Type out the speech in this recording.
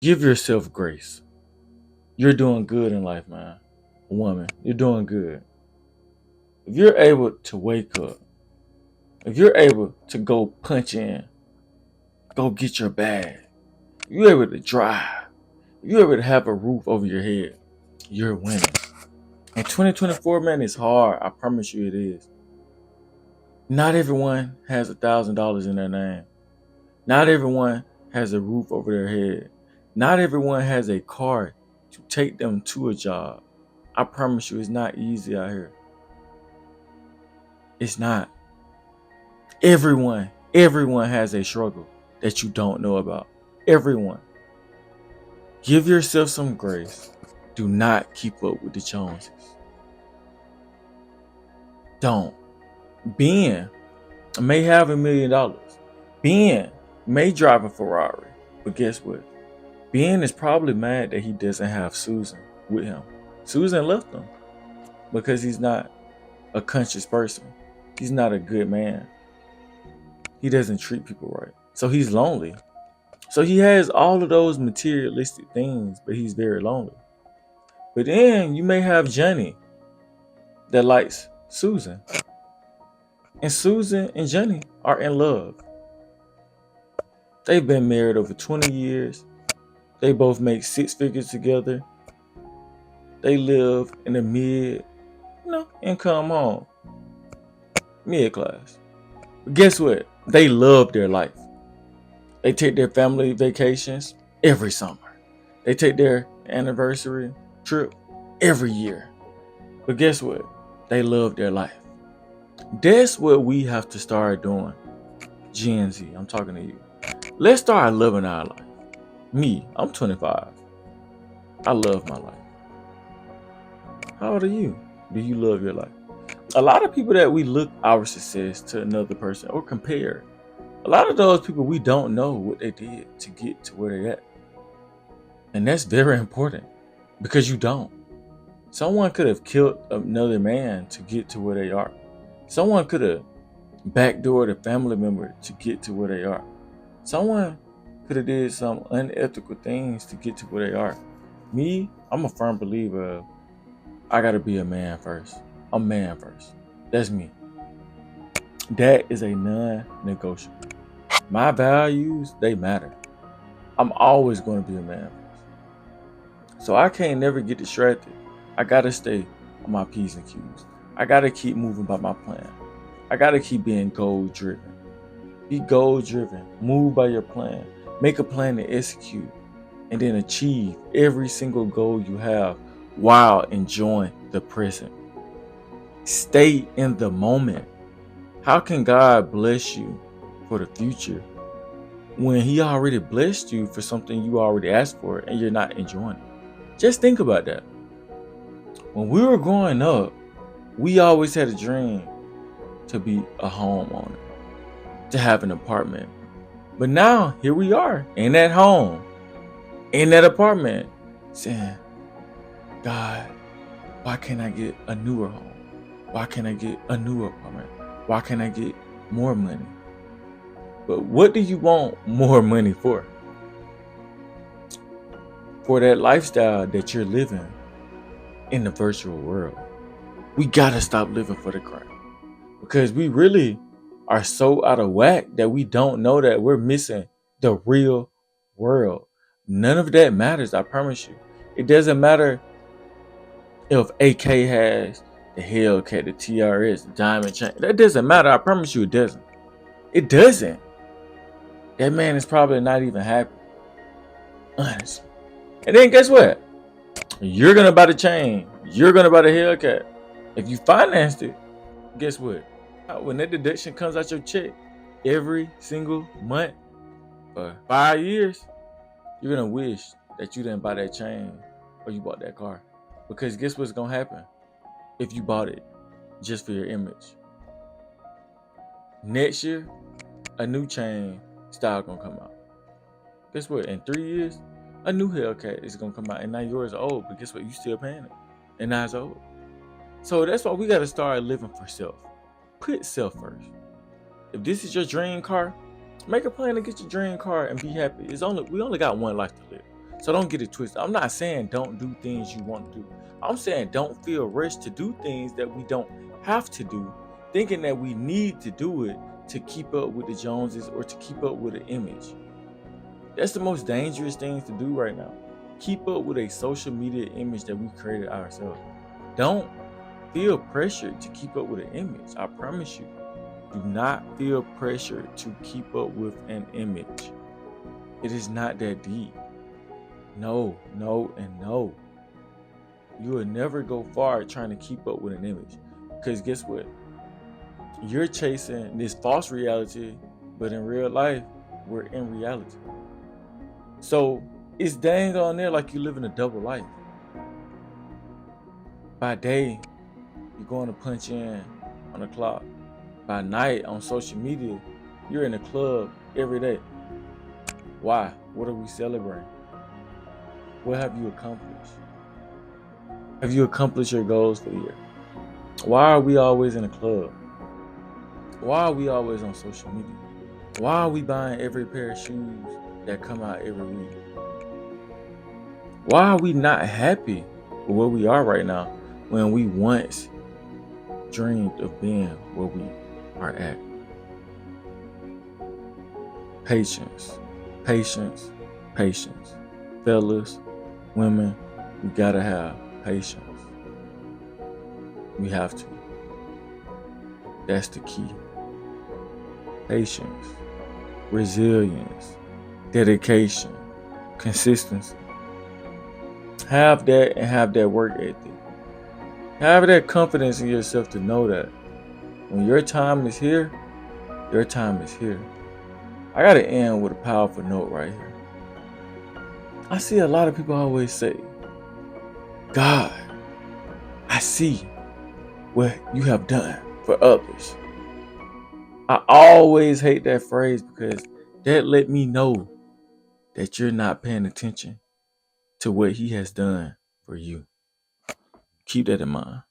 Give yourself grace. You're doing good in life, man. Woman, you're doing good. If you're able to wake up, if you're able to go punch in, go get your bag, if you're able to drive, if you're able to have a roof over your head, you're winning. And 2024, man, is hard. I promise you it is. Not everyone has $1,000 in their name. Not everyone has a roof over their head. Not everyone has a car to take them to a job. I promise you, it's not easy out here. It's not. Everyone has a struggle that you don't know about. Everyone. Give yourself some grace. Do not keep up with the Joneses. Don't. Ben may have $1 million. Ben may drive a Ferrari. But guess what? Ben is probably mad that he doesn't have Susan with him. Susan left him because he's not a conscious person. He's not a good man. He doesn't treat people right. So he's lonely. So he has all of those materialistic things, but he's very lonely. But then you may have Johnny that likes Susan. And Susan and Johnny are in love. They've been married over 20 years. They both make 6 figures together. They live in a income home. Mid class. But guess what? They love their life. They take their family vacations every summer. They take their anniversary trip every year. But guess what? They love their life. That's what we have to start doing. Gen Z, I'm talking to you. Let's start living our life. Me, I'm 25. I love my life. How old are you? Do you love your life? A lot of people that we look our success to another person or compare, a lot of those people, we don't know what they did to get to where they're at. And that's very important because you don't. Someone could have killed another man to get to where they are. Someone could have backdoored a family member to get to where they are. Someone could have did some unethical things to get to where they are. Me, I'm a firm believer of I gotta be a man first. I'm man first. That's me. That is a non-negotiable. My values, they matter. I'm always going to be a man first. So I can't never get distracted. I gotta stay on my P's and Q's. I gotta keep moving by my plan. I gotta keep being goal driven. Be goal driven. Move by your plan. Make a plan to execute and then achieve every single goal you have while enjoying the present. Stay in the moment. How can God bless you for the future when He already blessed you for something you already asked for and you're not enjoying it? Just think about that. When we were growing up, we always had a dream to be a homeowner, to have an apartment. But now, here we are in that home, in that apartment, saying, God, why can't I get a newer home? Why can't I get a newer apartment? Why can't I get more money? But what do you want more money for? For that lifestyle that you're living in the virtual world. We gotta stop living for the crap. Because we really are so out of whack that we don't know that we're missing the real world. None of that matters, I promise you. It doesn't matter if AK has the Hellcat, the TRS, the Diamond Chain. That doesn't matter, I promise you it doesn't. It doesn't. That man is probably not even happy. Honestly. And then guess what? You're gonna buy the chain. You're gonna buy the Hellcat. If you financed it, guess what? When that deduction comes out your check every single month for 5 years, you're gonna wish that you didn't buy that chain or you bought that car. Because guess what's gonna happen if you bought it just for your image? Next year, a new chain style gonna come out. Guess what? In 3 years, a new Hellcat is gonna come out, and now yours is old. But guess what? You still paying it, and now it's old. So that's why we gotta start living for self. Put self first. If this is your dream car, make a plan to get your dream car and be happy. We only got one life to live. So don't get it twisted. I'm not saying don't do things you want to do. I'm saying don't feel rushed to do things that we don't have to do, thinking that we need to do it to keep up with the Joneses or to keep up with an image. That's the most dangerous thing to do right now. Keep up with a social media image that we created ourselves. Don't feel pressured to keep up with an image. I promise you. Do not feel pressured to keep up with an image. It is not that deep. No, no, and no. You will never go far trying to keep up with an image. Because guess what? You're chasing this false reality, but in real life, we're in reality. So it's dang on there like you living a double life. By day, you're going to punch in on the clock. By night on social media, you're in the club every day. Why? What are we celebrating? What have you accomplished? Have you accomplished your goals for the year? Why are we always in a club? Why are we always on social media? Why are we buying every pair of shoes that come out every week? Why are we not happy with where we are right now when we once dreamed of being where we are at? Patience, patience, patience. Fellas, women, we gotta have patience. We have to. That's the key. Patience, resilience, dedication, consistency. Have that and have that work ethic. Have that confidence in yourself to know that when your time is here, your time is here. I gotta end with a powerful note right here. I see a lot of people always say, God, I see what you have done for others. I always hate that phrase because that let me know that you're not paying attention to what he has done for you. Keep that in mind.